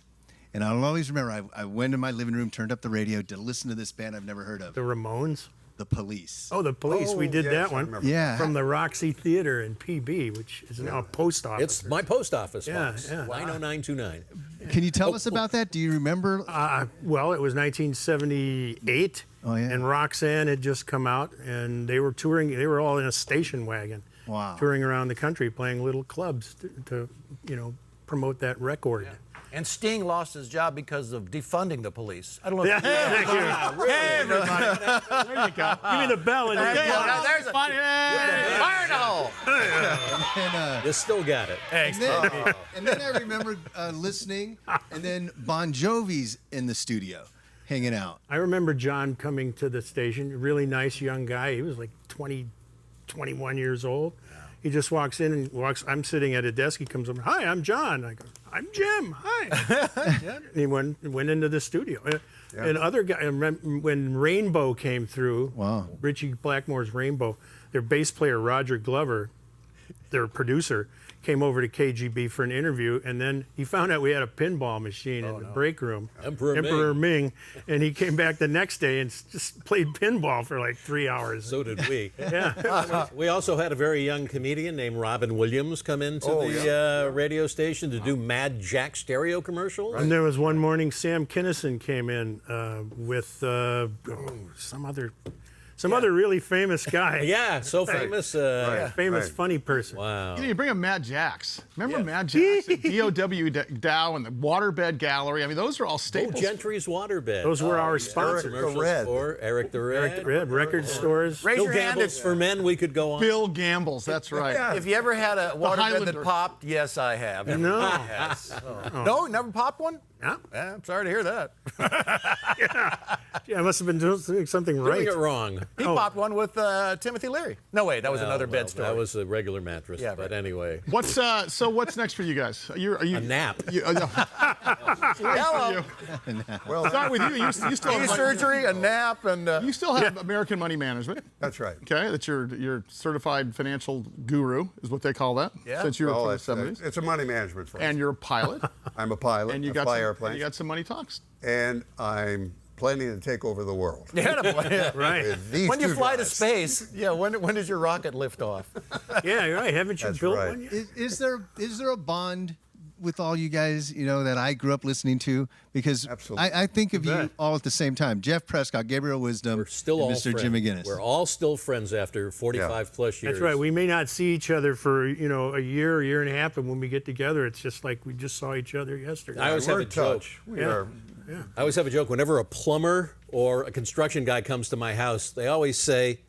And I'll always remember, I went in my living room, turned up the radio to listen to this band I've never heard of, The Ramones. The Police. Oh, the Police. we Oh, did yes, that I one. remember. Yeah. From the Roxy Theater in PB, which is now a post office. It's my post office Yeah, box, yeah. 90929. Can you tell us about that? Do you remember? Well, it was 1978, Oh, yeah. and Roxanne had just come out, and they were touring. They were all in a station wagon, Wow. touring around the country, playing little clubs to promote that record. And Sting lost his job because of defunding the police. I don't know if Thank you. Hey, everybody. There you go. Give me the bell. And there's a funny. Fire in the hole. You still got it. Thanks. And then I remember listening, and then Bon Jovi's in the studio, hanging out. I remember John coming to the station, really nice young guy. He was like 20, 21 years old. He just walks in and I'm sitting at a desk. He comes over, hi, I'm John. I go, I'm Jim. Hi. And he went into the studio. And other guy, when Rainbow came through, Richie Blackmore's Rainbow, their bass player Roger Glover, their producer, came over to KGB for an interview, and then he found out we had a pinball machine in the break room, Emperor Ming, and he came back the next day and just played pinball for like 3 hours. So did we. Yeah. We also had a very young comedian named Robin Williams come into the radio station to do Mad Jack stereo commercials. And there was one morning Sam Kinison came in with some other really famous guy. Yeah, so famous. Famous, funny person. Wow. You bring up Mad Jacks. Remember Mad Jacks and D.O.W. Dow and the Waterbed Gallery? I mean, those are all staples. Gentry's Waterbed. Those were our sponsors. Eric the Red. Record stores. Raise Bill your hand Gamble's for men, we could go on. Bill Gamble's, that's right. if you ever had a waterbed Highlander. that popped. Yes, I have. No. Yes. No, never popped one? Yeah. I'm sorry to hear that. Yeah, I must have been doing something right. Doing it wrong. He popped one with Timothy Leary. No, wait, that was another bed story. That was a regular mattress, Yeah, but right. anyway. What's next for you guys? Are you A nap. Hello. Well, start with you. You still Knee have surgery, a nap, and you still have American Money Management. that's right. Okay, that's your certified financial guru is what they call that. Yeah. Since you were Well, from the 70s. it's a money management firm. And you're a pilot. I'm a pilot. And you I got fly some, airplanes. and you got some money talks. And I'm planning to take over the world. Right. With these when you two fly to guys. space, when does your rocket lift off? Yeah, you're right. Haven't you That's built right. one yet? Is there a bond with all you guys, that I grew up listening to? Because Absolutely. I think of you bet. all at the same time. Jeff Prescott, Gabriel Wisdom, We're still and all Mr. friends. Jim McInnes. We're all still friends after 45 plus years. That's right. We may not see each other for, a year and a half, and when we get together, it's just like we just saw each other yesterday. I always We're have a in joke. touch. We Yeah. are. I always have a joke. Whenever a plumber or a construction guy comes to my house, they always say,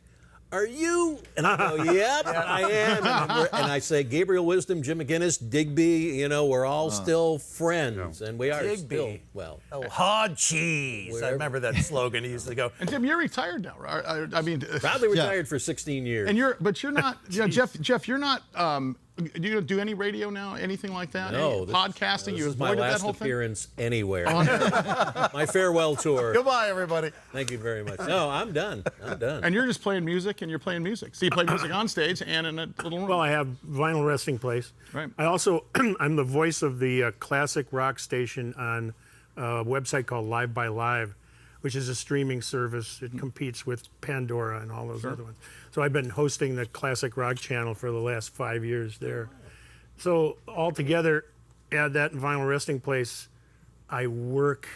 "Are you?" And I go, "Yep, I am." And I say, "Gabriel Wisdom, Jim McInnes, Digby. We're all still friends, and we are Digby. still well." Oh, hard cheese. I remember that slogan he used to go. And Jim, you're retired now, right? I mean, Probably retired for 16 years. and you're not, Jeff, you're not. Do you do any radio now? Anything like that? No, Any this- podcasting? This You is my avoided that last whole thing. appearance anywhere. My farewell tour. Goodbye, everybody. Thank you very much. No, I'm done. And you're just playing music, and you're playing music. So you play music on stage and in a little room. Well, I have Vinyl Resting Place. Right. I also, I'm the voice of the classic rock station on a website called Live by Live, which is a streaming service. It competes with Pandora and all those other ones. So I've been hosting the classic rock channel for the last 5 years there. So altogether, add that and Vinyl Resting Place, I work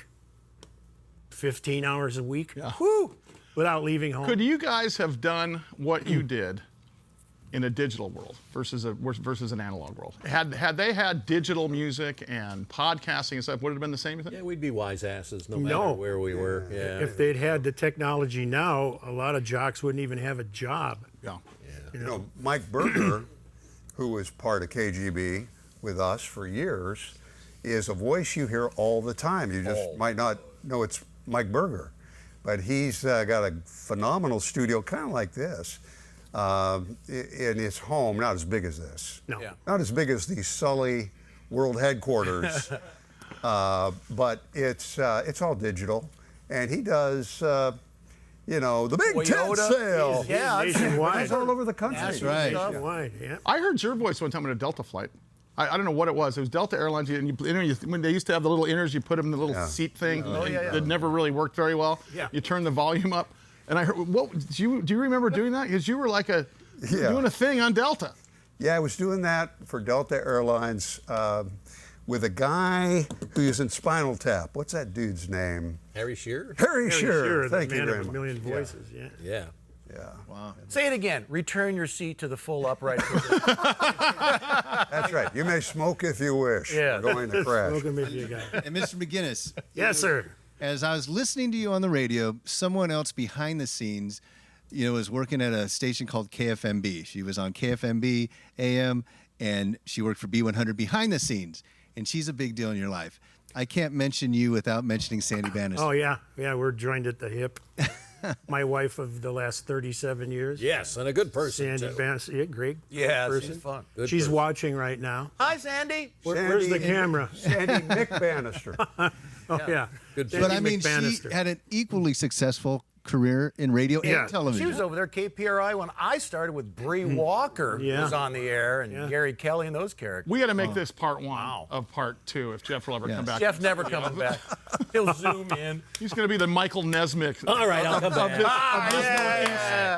15 hours a week. Whew, without leaving home. Could you guys have done what you did in a digital world versus an analog world? Had they had digital music and podcasting and stuff, would it have been the same thing? Yeah, we'd be wise asses no matter where we were. Yeah. If they'd had the technology now, a lot of jocks wouldn't even have a job. Yeah. Mike Berger, who was part of KGB with us for years, is a voice you hear all the time. You just might not know it's Mike Berger, but he's got a phenomenal studio, kind of like this, in his home. Not as big as this. No. Yeah. Not as big as the Sully World Headquarters, but it's all digital, and he does. The big tent Toyota. sale. Yeah, Nationwide. It's all over the country. That's right. Nationwide, yeah. I heard your voice one time on a Delta flight. I don't know what it was. It was Delta Airlines, and when they used to have the little inners, you put them in the little seat thing. It never really worked very well. Yeah. You turn the volume up, and I heard. Do you remember doing that? Because you were like doing a thing on Delta. Yeah, I was doing that for Delta Airlines with a guy who's in Spinal Tap. What's that dude's name? Harry Shearer? Harry Shearer. Sure, Thank the you man very of a much. million voices, yeah. Yeah. Yeah. Wow. Say it again. Return your seat to the full upright position. That's right. You may smoke if you wish. Yeah. We're going to crash. Welcome if you got it. And Mr. McInnes. Yes, sir. As I was listening to you on the radio, someone else behind the scenes, was working at a station called KFMB. She was on KFMB AM, and she worked for B100 behind the scenes. And she's a big deal in your life. I can't mention you without mentioning Sandy Bannister. Oh, yeah. Yeah, we're joined at the hip. My wife of the last 37 years. Yes, and a good person, Sandy too. Bannister. Yeah, great. Yeah, person. she's fun. Good She's person. watching right now. Hi, Sandy. Where's the camera? Sandy Mick Bannister. Oh, yeah. Good Sandy But I mean, she McBannister. had an equally successful career in radio Yeah. and television. She was over there, KPRI, when I started with Bree Walker, who Yeah. was on the air, and Yeah. Gary Kelly and those characters. We got to make this part one of part two if Jeff will ever come back. Jeff never coming back. He'll zoom in. He's going to be the Michael Nesmith. All right, I'll come back.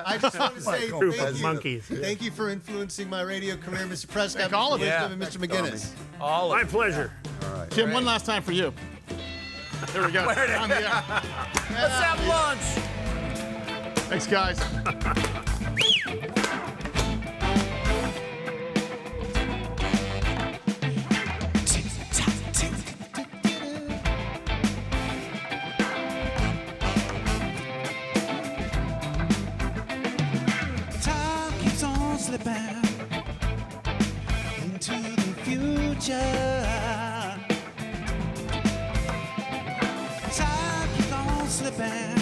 I just want to say Group thank of you. monkeys. Thank you for influencing my radio career, Mr. Prescott, all Mr. of you. Wisdom, and Mr. McInnes. All of My pleasure. Jim, one last time for you. There we go. On the air. Let's have lunch. Thanks, guys. Time keeps on slipping into the future. Time keeps on slipping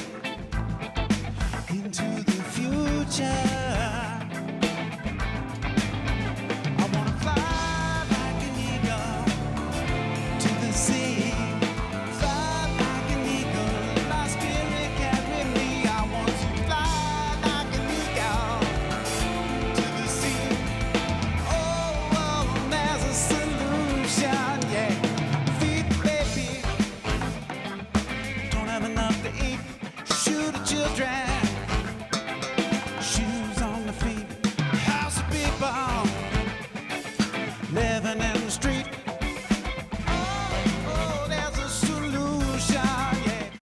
into the future.